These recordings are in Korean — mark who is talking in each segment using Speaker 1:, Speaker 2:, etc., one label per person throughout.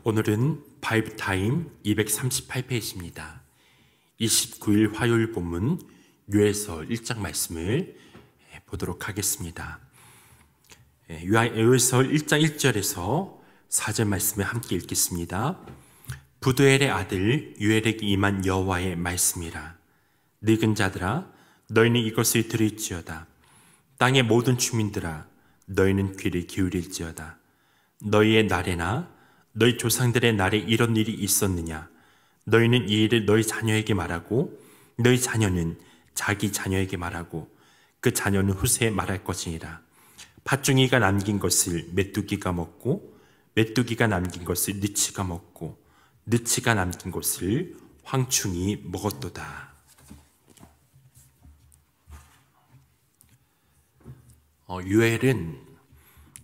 Speaker 1: 오늘은 바이브타임 238페이지입니다. 29일 화요일 본문 요에서 1장 말씀을 보도록 하겠습니다. 요에서 1장 1절에서 4절 말씀을 함께 읽겠습니다. 부두엘의 아들 유엘에게 임한 여호와의 말씀이라. 늙은 자들아 너희는 이것을 들을지어다. 땅의 모든 주민들아 너희는 귀를 기울일지어다. 너희의 날에나 너희 조상들의 날에 이런 일이 있었느냐? 너희는 이 일을 너희 자녀에게 말하고 너희 자녀는 자기 자녀에게 말하고 그 자녀는 후세에 말할 것이니라. 팥중이가 남긴 것을 메뚜기가 먹고 메뚜기가 남긴 것을 느치가 먹고 느치가 남긴 것을 황충이 먹었도다. 유엘은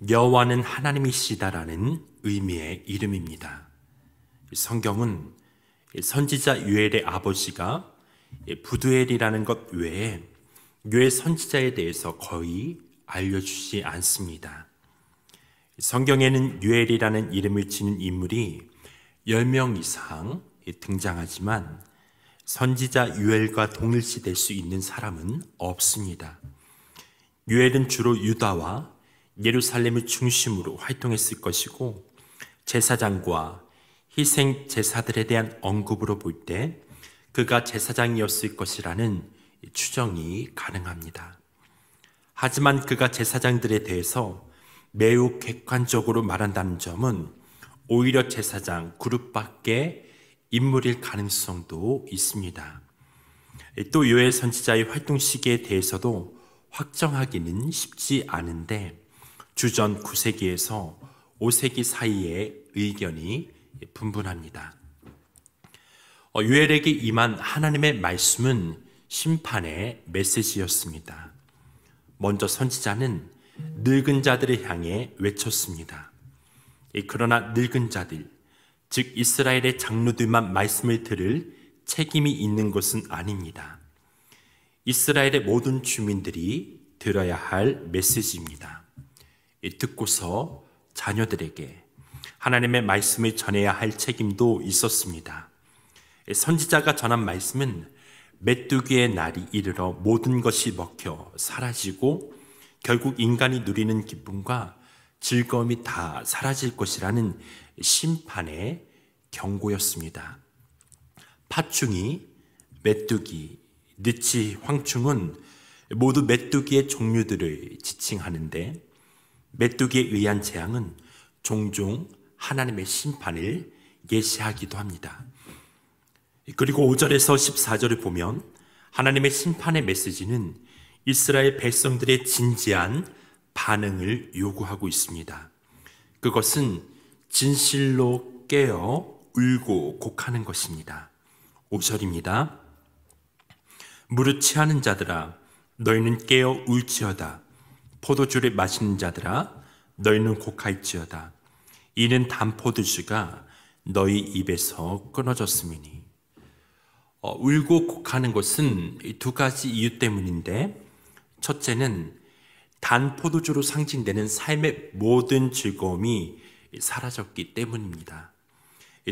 Speaker 1: 여호와는 하나님이시다라는 의미의 이름입니다. 성경은 선지자 유엘의 아버지가 부두엘이라는 것 외에 유엘 선지자에 대해서 거의 알려주지 않습니다. 성경에는 유엘이라는 이름을 지닌 인물이 10명 이상 등장하지만 선지자 유엘과 동일시될 수 있는 사람은 없습니다. 유엘은 주로 유다와 예루살렘을 중심으로 활동했을 것이고 제사장과 희생 제사들에 대한 언급으로 볼 때 그가 제사장이었을 것이라는 추정이 가능합니다. 하지만 그가 제사장들에 대해서 매우 객관적으로 말한다는 점은 오히려 제사장 그룹밖에 인물일 가능성도 있습니다. 또 요엘 선지자의 활동 시기에 대해서도 확정하기는 쉽지 않은데 주전 9세기에서 5세기 사이의 의견이 분분합니다. 유엘에게 임한 하나님의 말씀은 심판의 메시지였습니다. 먼저 선지자는 늙은 자들을 향해 외쳤습니다. 그러나 늙은 자들, 즉 이스라엘의 장로들만 말씀을 들을 책임이 있는 것은 아닙니다. 이스라엘의 모든 주민들이 들어야 할 메시지입니다. 듣고서 자녀들에게 하나님의 말씀을 전해야 할 책임도 있었습니다. 선지자가 전한 말씀은 메뚜기의 날이 이르러 모든 것이 먹혀 사라지고 결국 인간이 누리는 기쁨과 즐거움이 다 사라질 것이라는 심판의 경고였습니다. 팥중이, 메뚜기, 느치, 황충은 모두 메뚜기의 종류들을 지칭하는데 메뚜기에 의한 재앙은 종종 하나님의 심판을 예시하기도 합니다. 그리고 5절에서 14절을 보면 하나님의 심판의 메시지는 이스라엘 백성들의 진지한 반응을 요구하고 있습니다. 그것은 진실로 깨어 울고 곡하는 것입니다. 5절입니다. 무릇 취하는 자들아 너희는 깨어 울지어다. 포도주를 마시는 자들아 너희는 곡할지어다. 이는 단 포도주가 너희 입에서 끊어졌음이니. 울고 곡하는 것은 두 가지 이유 때문인데 첫째는 단 포도주로 상징되는 삶의 모든 즐거움이 사라졌기 때문입니다.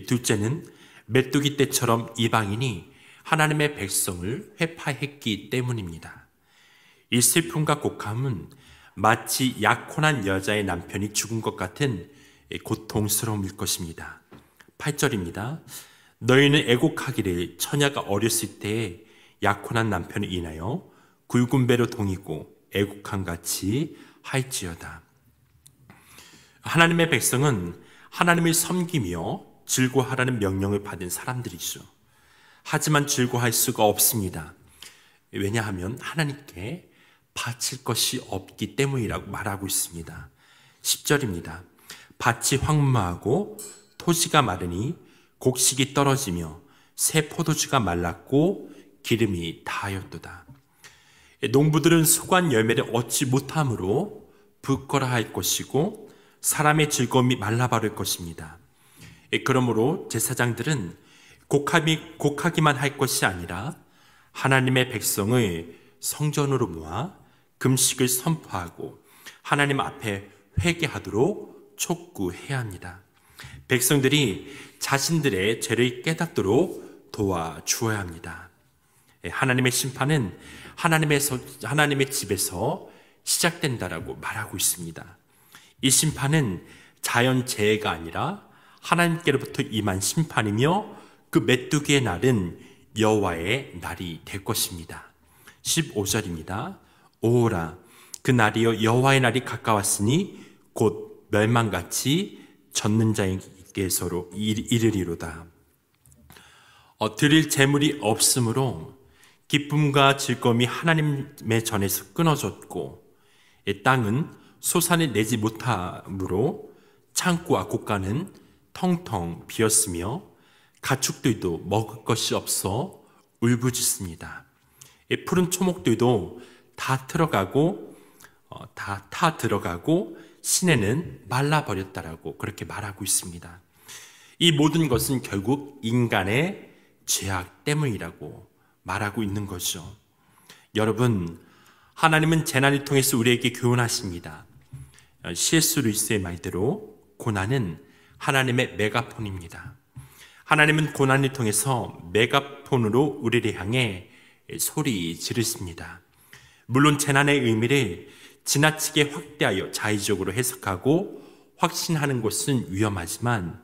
Speaker 1: 둘째는 메뚜기 떼처럼 이방인이 하나님의 백성을 회파했기 때문입니다. 이 슬픔과 곡함은 마치 약혼한 여자의 남편이 죽은 것 같은 고통스러움일 것입니다. 8절입니다. 너희는 애곡하기를 처녀가 어렸을 때에 약혼한 남편을 인하여 굵은 배로 동이고 애곡한 같이 할지어다. 하나님의 백성은 하나님을 섬기며 즐거워하라는 명령을 받은 사람들이죠. 하지만 즐거워할 수가 없습니다. 왜냐하면 하나님께 바칠 것이 없기 때문이라고 말하고 있습니다. 10절입니다. 밭이 황무하고 토지가 마르니 곡식이 떨어지며 새 포도주가 말랐고 기름이 다하였도다. 농부들은 수관 열매를 얻지 못함으로 부끄러워할 할 것이고 사람의 즐거움이 말라버릴 것입니다. 그러므로 제사장들은 곡하기만 할 것이 아니라 하나님의 백성을 성전으로 모아 금식을 선포하고 하나님 앞에 회개하도록 촉구해야 합니다. 백성들이 자신들의 죄를 깨닫도록 도와주어야 합니다. 하나님의 심판은 하나님의 집에서 시작된다라고 말하고 있습니다. 이 심판은 자연재해가 아니라 하나님께로부터 임한 심판이며 그 메뚜기의 날은 여호와의 날이 될 것입니다. 15절입니다. 오라 그 날이여 여호와의 날이 가까웠으니 곧 멸망같이 젖는 자에게서로 이르리로다. 드릴 재물이 없으므로 기쁨과 즐거움이 하나님의 전에서 끊어졌고 땅은 소산을 내지 못함으로 창고와 곳간은 텅텅 비었으며 가축들도 먹을 것이 없어 울부짖습니다. 푸른 초목들도 다 타 들어가고 시내는 말라버렸다라고 그렇게 말하고 있습니다. 이 모든 것은 결국 인간의 죄악 때문이라고 말하고 있는 거죠. 여러분, 하나님은 재난을 통해서 우리에게 교훈하십니다. C.S. 루이스의 말대로 고난은 하나님의 메가폰입니다. 하나님은 고난을 통해서 메가폰으로 우리를 향해 소리 지르십니다. 물론 재난의 의미를 지나치게 확대하여 자의적으로 해석하고 확신하는 것은 위험하지만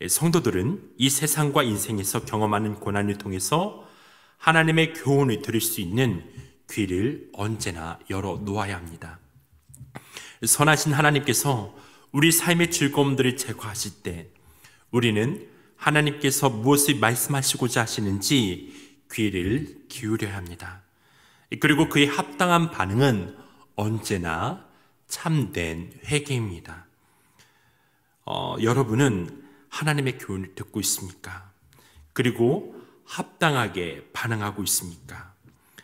Speaker 1: 성도들은 이 세상과 인생에서 경험하는 고난을 통해서 하나님의 교훈을 들을 수 있는 귀를 언제나 열어 놓아야 합니다. 선하신 하나님께서 우리 삶의 즐거움들을 제거하실 때 우리는 하나님께서 무엇을 말씀하시고자 하시는지 귀를 기울여야 합니다. 그리고 그의 합당한 반응은 언제나 참된 회개입니다. 여러분은 하나님의 교훈을 듣고 있습니까? 그리고 합당하게 반응하고 있습니까?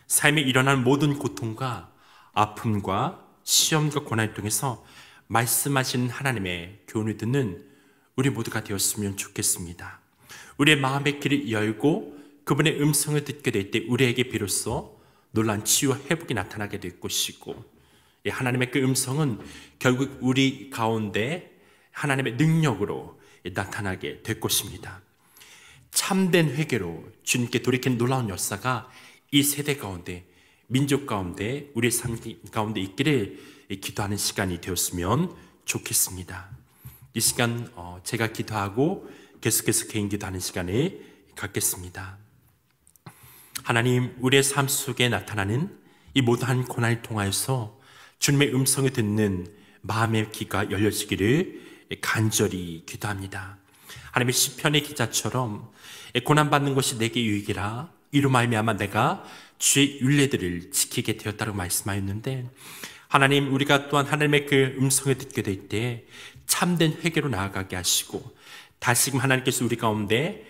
Speaker 1: 삶에 일어난 모든 고통과 아픔과 시험과 고난을 통해서 말씀하시는 하나님의 교훈을 듣는 우리 모두가 되었으면 좋겠습니다. 우리의 마음의 길을 열고 그분의 음성을 듣게 될 때 우리에게 비로소 놀란 치유와 회복이 나타나게 될 것이고 하나님의 그 음성은 결국 우리 가운데 하나님의 능력으로 나타나게 될 것입니다. 참된 회개로 주님께 돌이킨 놀라운 역사가 이 세대 가운데, 민족 가운데, 우리의 삶 가운데 있기를 기도하는 시간이 되었으면 좋겠습니다. 이 시간 제가 기도하고 계속해서 개인 기도하는 시간을 갖겠습니다. 하나님, 우리의 삶 속에 나타나는 이 모든 고난을 통하여서 주님의 음성을 듣는 마음의 귀가 열려지기를 간절히 기도합니다. 하나님의 시편의 기자처럼 고난받는 것이 내게 유익이라 이로 말미암아 내가 주의 율례들을 지키게 되었다고 말씀하였는데, 하나님, 우리가 또한 하나님의 그 음성을 듣게 될 때 참된 회개로 나아가게 하시고 다시금 하나님께서 우리 가운데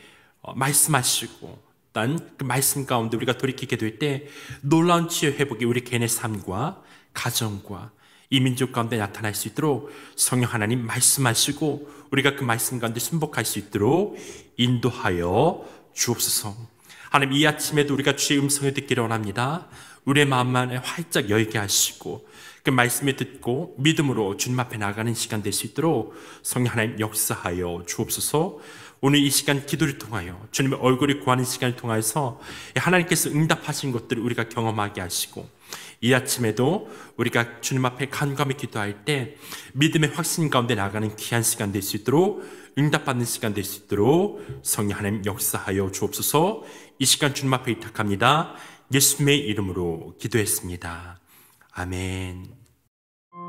Speaker 1: 말씀하시고 단 그 말씀 가운데 우리가 돌이키게 될 때 놀라운 치유 회복이 우리 개인의 삶과 가정과 이 민족 가운데 나타날 수 있도록 성령 하나님 말씀하시고 우리가 그 말씀 가운데 순복할 수 있도록 인도하여 주옵소서. 하나님, 이 아침에도 우리가 주의 음성을 듣기를 원합니다. 우리의 마음만에 활짝 열게 하시고 그 말씀을 듣고 믿음으로 주님 앞에 나가는 시간 될 수 있도록 성령 하나님 역사하여 주옵소서. 오늘 이 시간 기도를 통하여 주님의 얼굴을 구하는 시간을 통해서 하나님께서 응답하신 것들을 우리가 경험하게 하시고 이 아침에도 우리가 주님 앞에 간감히 기도할 때 믿음의 확신 가운데 나가는 귀한 시간 될 수 있도록 응답받는 시간 될 수 있도록 성령 하나님 역사하여 주옵소서. 이 시간 주님 앞에 의탁합니다. 예수님의 이름으로 기도했습니다. 아멘.